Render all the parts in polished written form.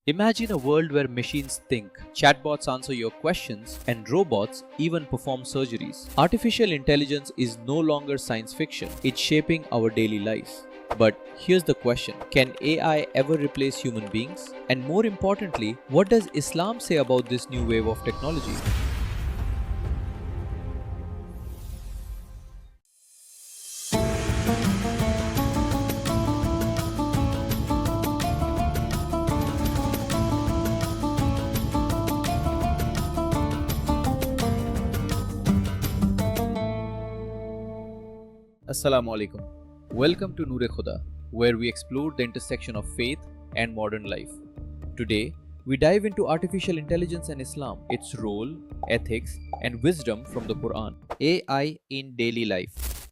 Imagine a world where machines think, chatbots answer your questions, and robots even perform surgeries. Artificial intelligence is no longer science fiction, it's shaping our daily life. But here's the question, can AI ever replace human beings? And more importantly, what does Islam say about this new wave of technology? Assalamu alaikum. Welcome to Noor-e-Khuda, where we explore the intersection of faith and modern life. Today, we dive into artificial intelligence and Islam, its role, ethics, and wisdom from the Quran. AI in daily life.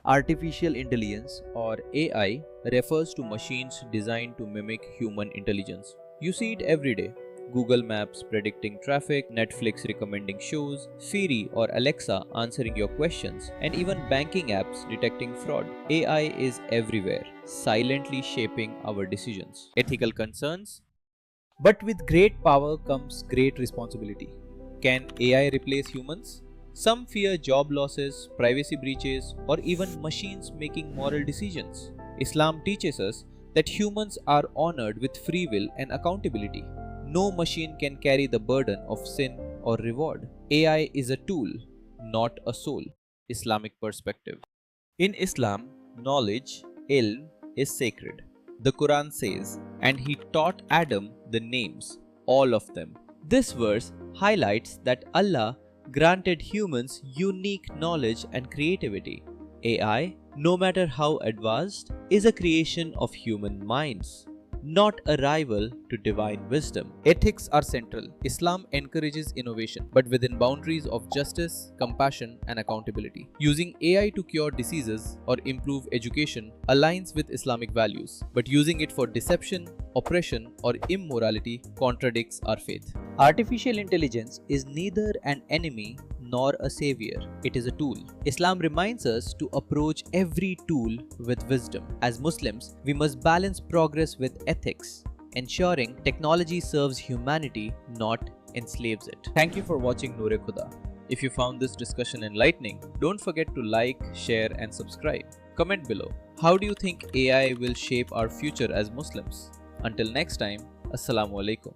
Artificial intelligence or AI refers to machines designed to mimic human intelligence. You see it every day. Google Maps predicting traffic, Netflix recommending shows, Siri or Alexa answering your questions, and even banking apps detecting fraud. AI is everywhere, silently shaping our decisions. Ethical concerns? But with great power comes great responsibility. Can AI replace humans? Some fear job losses, privacy breaches, or even machines making moral decisions. Islam teaches us that humans are honored with free will and accountability. No machine can carry the burden of sin or reward. AI is a tool, not a soul. Islamic perspective. In Islam, knowledge, ilm, is sacred. The Quran says, and he taught Adam the names, all of them. This verse highlights that Allah granted humans unique knowledge and creativity. AI, no matter how advanced, is a creation of human minds, not a rival to divine wisdom. Ethics are central. Islam encourages innovation, but within boundaries of justice, compassion, and accountability. Using AI to cure diseases or improve education aligns with Islamic values, but using it for deception, oppression, or immorality contradicts our faith. Artificial intelligence is neither an enemy nor a savior. It is a tool. Islam reminds us to approach every tool with wisdom. As Muslims, we must balance progress with ethics, ensuring technology serves humanity, not enslaves it. Thank you for watching Noor-e-Khuda. If you found this discussion enlightening, don't forget to like, share, and subscribe. Comment below. How do you think AI will shape our future as Muslims? Until next time, Assalamu alaikum.